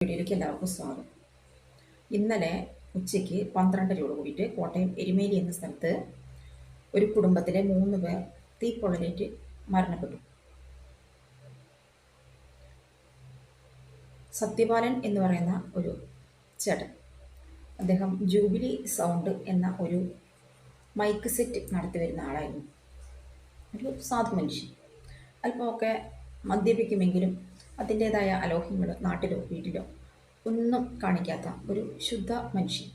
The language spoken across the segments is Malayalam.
വീഡിയോയിലേക്ക് എല്ലാവർക്കും സ്വാഗതം. ഇന്നലെ ഉച്ചയ്ക്ക് 12:30 കൂടിയിട്ട് കോട്ടയം എരുമേലി എന്ന സ്ഥലത്ത് ഒരു കുടുംബത്തിലെ 3 പേർ തീപ്പൊള്ളലേറ്റ് മരണപ്പെട്ടു. സത്യപാലൻ എന്ന് പറയുന്ന ഒരു ചേട്ടൻ, അദ്ദേഹം ജൂബിലി സൗണ്ട് എന്ന ഒരു മൈക്ക് സെറ്റ് നടത്തി വരുന്ന ആളായിരുന്നു. ഒരു സാധു മനുഷ്യൻ. അല്പമൊക്കെ മദ്യപിക്കുമെങ്കിലും അതിൻ്റേതായ അലോഹ്യങ്ങൾ നാട്ടിലോ വീട്ടിലോ ഒന്നും കാണിക്കാത്ത ഒരു ശുദ്ധ മനുഷ്യൻ.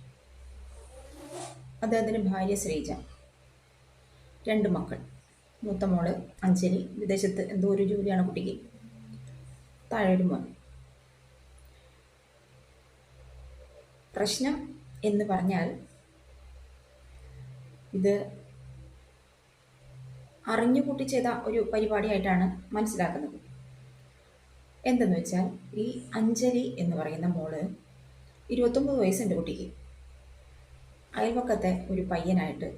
അദ്ദേഹത്തിന് ഭാര്യ ശ്രീജ, 2 മക്കൾ. മൂത്ത മോള് അഞ്ജലി, വിദേശത്ത് എന്തോ ഒരു ജോലിയാണ് കുട്ടിക്ക്. താഴെ ഒരു മോൻ. പ്രശ്നം എന്ന് പറഞ്ഞാൽ ഇത് അറിഞ്ഞുകൂട്ടി ചെയ്ത ഒരു പരിപാടിയായിട്ടാണ് മനസ്സിലാക്കുന്നത്. എന്തെന്ന് വെച്ചാൽ, ഈ അഞ്ജലി എന്ന് പറയുന്ന മോള് 29 വയസ്സുണ്ട് കുട്ടിക്ക്. അയൽവക്കത്തെ ഒരു പയ്യനായിട്ട്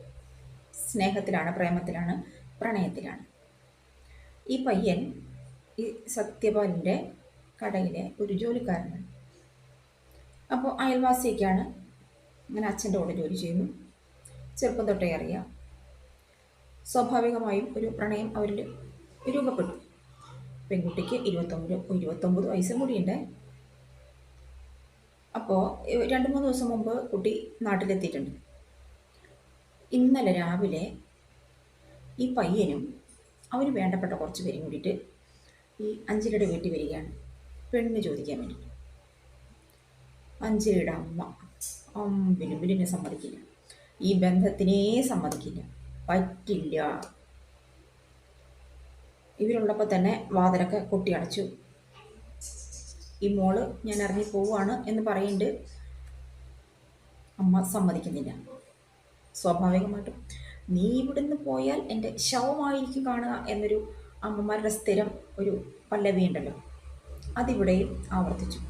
സ്നേഹത്തിലാണ്, പ്രേമത്തിലാണ്, പ്രണയത്തിലാണ്. ഈ പയ്യൻ ഈ സത്യപാലിൻ്റെ കടയിലെ ഒരു ജോലിക്കാരനാണ്. അപ്പോൾ അയൽവാസിയൊക്കെയാണ്. അങ്ങനെ അച്ഛൻ്റെ കൂടെ ജോലി ചെയ്യുന്നു. ചെറുപ്പം തൊട്ടേ അറിയാം. സ്വാഭാവികമായും ഒരു പ്രണയം അവരിൽ രൂപപ്പെട്ടു. പെൺകുട്ടിക്ക് 29 വയസ്സും കൂടിയുണ്ട്. അപ്പോൾ 2-3 ദിവസം മുമ്പ് കുട്ടി നാട്ടിലെത്തിയിട്ടുണ്ട്. ഇന്നലെ രാവിലെ ഈ പയ്യനും അവന് വേണ്ടപ്പെട്ട കുറച്ച് പേരും കൂടിയിട്ട് ഈ അഞ്ജലിയുടെ വീട്ടിൽ വരികയാണ്, പെണ്ണ് ചോദിക്കാൻ വേണ്ടി. അഞ്ജലിയുടെ അമ്മ അമ്പിനുമ്പിലിനെ സമ്മതിക്കില്ല, ഈ ബന്ധത്തിനേ സമ്മതിക്കില്ല, പറ്റില്ല. ഇവരുള്ളപ്പോൾ തന്നെ വാതിലൊക്കെ കൊട്ടി അടച്ചു. ഈ മോള് ഞാൻ ഇറങ്ങി പോവുകയാണ് എന്ന് പറയുന്നുണ്ട്. അമ്മ സമ്മതിക്കുന്നില്ല. സ്വാഭാവികമായിട്ടും നീ ഇവിടുന്ന് പോയാൽ എൻ്റെ ശവമായിരിക്കും കാണുക എന്നൊരു അമ്മമാരുടെ സ്ഥിരം ഒരു പല്ലവി ഉണ്ടല്ലോ, അതിവിടെയും ആവർത്തിച്ചു.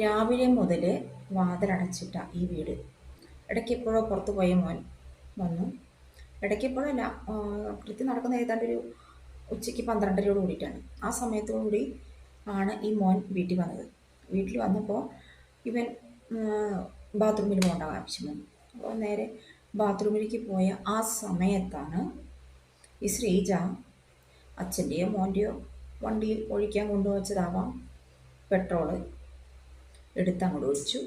രാവിലെ മുതൽ വാതിലടച്ചിട്ട ഈ വീട്. ഇടയ്ക്കെപ്പോഴോ പുറത്തു പോയ മോൻ വന്നു. ഇടയ്ക്കെപ്പോഴല്ല, കൃത്യം നടക്കുന്ന ഏതാണ്ട് ഒരു ഉച്ചയ്ക്ക് 12:30 കൂടിയിട്ടാണ്. ആ സമയത്തോടുകൂടി ആണ് ഈ മോൻ വീട്ടിൽ വന്നത്. വീട്ടിൽ വന്നപ്പോൾ ഇവൻ ബാത്റൂമിൽ പോകേണ്ട ആവശ്യം വന്നു. അപ്പോൾ നേരെ ബാത്റൂമിലേക്ക് പോയ ആ സമയത്താണ് ഈ ശ്രീജ അച്ഛൻ്റെയോ മോൻ്റെയോ വണ്ടിയിൽ ഒഴിക്കാൻ കൊണ്ടുവച്ചതാവാം പെട്രോള് എടുത്തങ്ങോട്ട് ഒഴിച്ചു,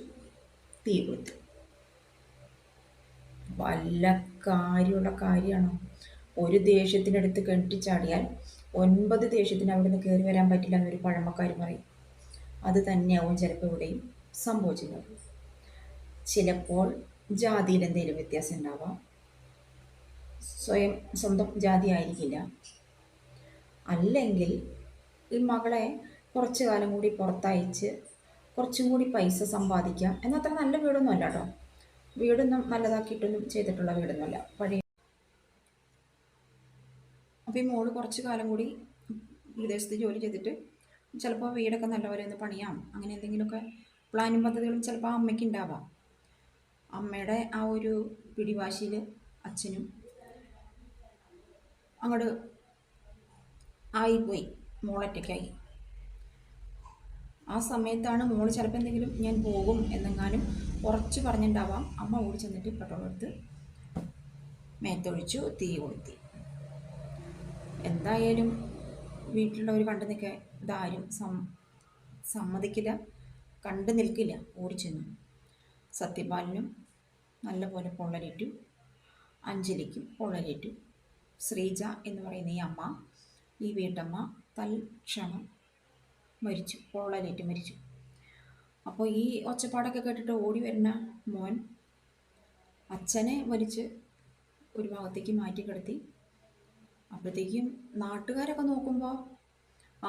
തീ കൊടുത്തു. വല്ല കാര്യമുള്ള കാര്യമാണോ? ഒരു ദേഷ്യത്തിനടുത്ത് കെട്ടിച്ചാടിയാൽ 9 ദേഷ്യത്തിന് അവിടെ നിന്ന് കയറി വരാൻ പറ്റില്ല എന്നൊരു പഴമക്കാർ പറയും. അത് തന്നെയാവും ചിലപ്പോൾ ഇവിടെയും സംഭവിച്ചിട്ടുണ്ടാവും. ചിലപ്പോൾ ജാതിയിൽ എന്തെങ്കിലും വ്യത്യാസം ഉണ്ടാവാം. സ്വന്തം ജാതി ആയിരിക്കില്ല. അല്ലെങ്കിൽ ഈ മകളെ കുറച്ചു കാലം കൂടി പുറത്തയച്ച് കുറച്ചും കൂടി പൈസ സമ്പാദിക്കാം. എന്നാൽ അത്ര നല്ല വീടൊന്നും അല്ല കേട്ടോ. വീടൊന്നും നല്ലതാക്കിയിട്ടൊന്നും ചെയ്തിട്ടുള്ള വീടൊന്നുമല്ല, പഴയ. അപ്പോൾ ഈ മോള് കുറച്ച് കാലം കൂടി വിദേശത്ത് ജോലി ചെയ്തിട്ട് ചിലപ്പോൾ വീടൊക്കെ നല്ലപോലെ ഒന്ന് പണിയാം, അങ്ങനെ എന്തെങ്കിലുമൊക്കെ പ്ലാനും പദ്ധതികളും ചിലപ്പോൾ ആ അമ്മയ്ക്ക് ഉണ്ടാവാം. അമ്മയുടെ ആ ഒരു പിടിവാശിയിൽ അച്ഛനും അങ്ങോട്ട് ആയിപ്പോയി, മോളൊറ്റയ്ക്കായി. ആ സമയത്താണ് മോള് ചിലപ്പോൾ എന്തെങ്കിലും ഞാൻ പോകും എന്നെങ്ങാനും കുറച്ച് പറഞ്ഞിട്ടുണ്ടാവാം. അമ്മ ഓടി ചെന്നിട്ട് പെട്രോൾ എടുത്ത് മേത്തൊഴിച്ചു, തീ കൊളുത്തി. എന്തായാലും വീട്ടിലുള്ളവർ കണ്ടു നിൽക്കാൻ ഇതാരും സമ്മതിക്കില്ല, കണ്ടു നിൽക്കില്ല. ഓടിച്ചെന്നു. സത്യപാലനും നല്ലപോലെ പൊള്ളലേറ്റു, അഞ്ജലിക്കും പൊള്ളലേറ്റു. ശ്രീജ എന്ന് പറയുന്ന ഈ അമ്മ, ഈ വീട്ടമ്മ തൽക്ഷണം മരിച്ചു, പൊള്ളലേറ്റ് മരിച്ചു. അപ്പോൾ ഈ ഒച്ചപ്പാടൊക്കെ കേട്ടിട്ട് ഓടി വരുന്ന മോൻ അച്ഛനെ വലിച്ച് ഒരു ഭാഗത്തേക്ക് മാറ്റി കിടത്തി. അപ്പോഴത്തേക്കും നാട്ടുകാരൊക്കെ നോക്കുമ്പോൾ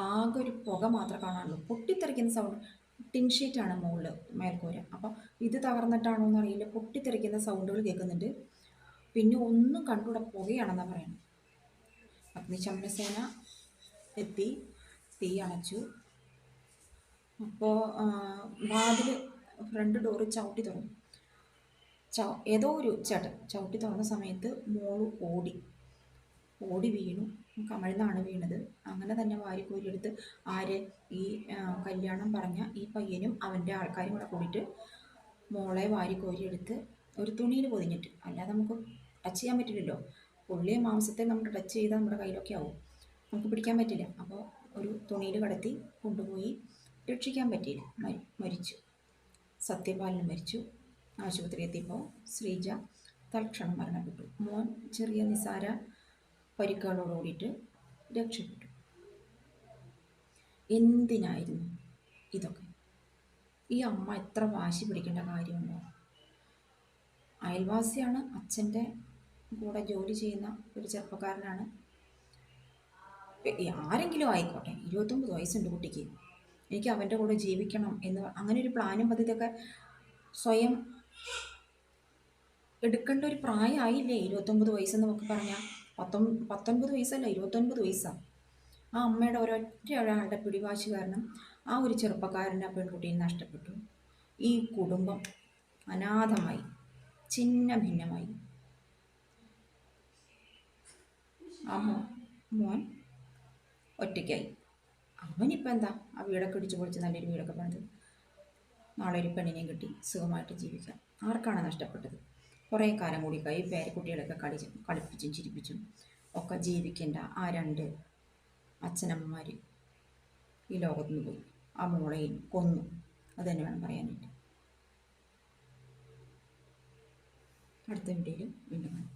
ആകെ ഒരു പുക മാത്രമേ കാണാനുള്ളൂ. പൊട്ടിത്തെറിക്കുന്ന സൗണ്ട്. ടിൻഷീറ്റാണ് മുകളിൽ മേൽക്കൂര. അപ്പോൾ ഇത് തകർന്നിട്ടാണോ എന്നറിയില്ല, പൊട്ടിത്തെറിക്കുന്ന സൗണ്ടുകൾ കേൾക്കുന്നുണ്ട്. പിന്നെ ഒന്നും കണ്ടുകൂടെ, പുകയാണെന്നാണ് പറയുന്നത്. അഗ്നിശമനസേന എത്തി, തീ അണച്ചു. അപ്പോൾ വാതിൽ ഫ്രണ്ട് ഡോറ് ചവിട്ടി തുറന്നു. ഏതോ ഒരു ചേട്ടൻ ചവിട്ടി തുറന്ന സമയത്ത് മോള് ഓടി വീണു. കമഴ്ന്നാണ് വീണത്. അങ്ങനെ തന്നെ വാരിക്കോരിയെടുത്ത് ആര് ഈ കല്യാണം പറഞ്ഞ ഈ പയ്യനും അവൻ്റെ ആൾക്കാരും കൂടെ കൂടിയിട്ട് മോളെ വാരിക്കോരിയെടുത്ത് ഒരു തുണിയിൽ പൊതിഞ്ഞിട്ട്, അല്ലാതെ നമുക്ക് ടച്ച് ചെയ്യാൻ പറ്റില്ലല്ലോ. പുള്ളിയെ മാംസത്തെ നമുക്ക് ടച്ച് ചെയ്താൽ നമ്മുടെ കയ്യിലൊക്കെ ആവും, നമുക്ക് പിടിക്കാൻ പറ്റില്ല. അപ്പോൾ ഒരു തുണിയിൽ കടത്തി കൊണ്ടുപോയി, രക്ഷിക്കാൻ പറ്റിയില്ല, മരിച്ചു. സത്യപാലൻ മരിച്ചു. ആശുപത്രി എത്തിയപ്പോൾ ശ്രീജ തൽക്ഷണം മരണപ്പെട്ടു. മോൻ ചെറിയ നിസാര പരിക്കുകളോട് കൂടിയിട്ട് രക്ഷപ്പെട്ടു. എന്തിനായിരുന്നു ഇതൊക്കെ? ഈ അമ്മ എത്ര വാശി പിടിക്കേണ്ട കാര്യമുണ്ടോ? അയൽവാസിയാണ്, അച്ഛൻ്റെ കൂടെ ജോലി ചെയ്യുന്ന ഒരു ചെറുപ്പക്കാരനാണ്. ആരെങ്കിലും ആയിക്കോട്ടെ, 29 വയസ്സുണ്ട് കുട്ടിക്ക്, എനിക്ക് അവൻ്റെ കൂടെ ജീവിക്കണം എന്ന് അങ്ങനെ ഒരു പ്ലാനും പദ്ധതിയൊക്കെ സ്വയം എടുക്കേണ്ട ഒരു പ്രായമായില്ലേ? 29 വയസ്സെന്ന് നമുക്ക് പറഞ്ഞാൽ 19 വയസ്സല്ല, 29 വയസ്സാണ്. ആ അമ്മയുടെ ഒരൊറ്റ ഒരാളുടെ പിടിവാശി കാരണം ആ ഒരു ചെറുപ്പക്കാരൻ്റെ പെൺകുട്ടിയെ നഷ്ടപ്പെട്ടു. ഈ കുടുംബം അനാഥമായി, ഛിന്ന ഭിന്നമായി. ആ മോൻ ഒറ്റയ്ക്കായി. അവനിപ്പോൾ എന്താ, ആ വീടൊക്കെ ഇടിച്ചു പൊളിച്ച് നല്ലൊരു വീടൊക്കെ പണിത് നാളെ ഒരു പെണ്ണിനെയും കിട്ടി സുഖമായിട്ട് ജീവിക്കാം. ആർക്കാണ് നഷ്ടപ്പെട്ടത്? കുറേ കാലം കൂടി പേരക്കുട്ടികളൊക്കെ കളിപ്പിച്ചും ചിരിപ്പിച്ചും ഒക്കെ ജീവിക്കേണ്ട ആ രണ്ട് അച്ഛനമ്മമാർ ഈ ലോകത്തുനിന്ന് പോയി. ആ മോളെയും കൊന്നു. അത് തന്നെ വേണം പറയാനായിട്ട്. അടുത്ത വീഡിയോയിൽ വീണ്ടും കാണാം.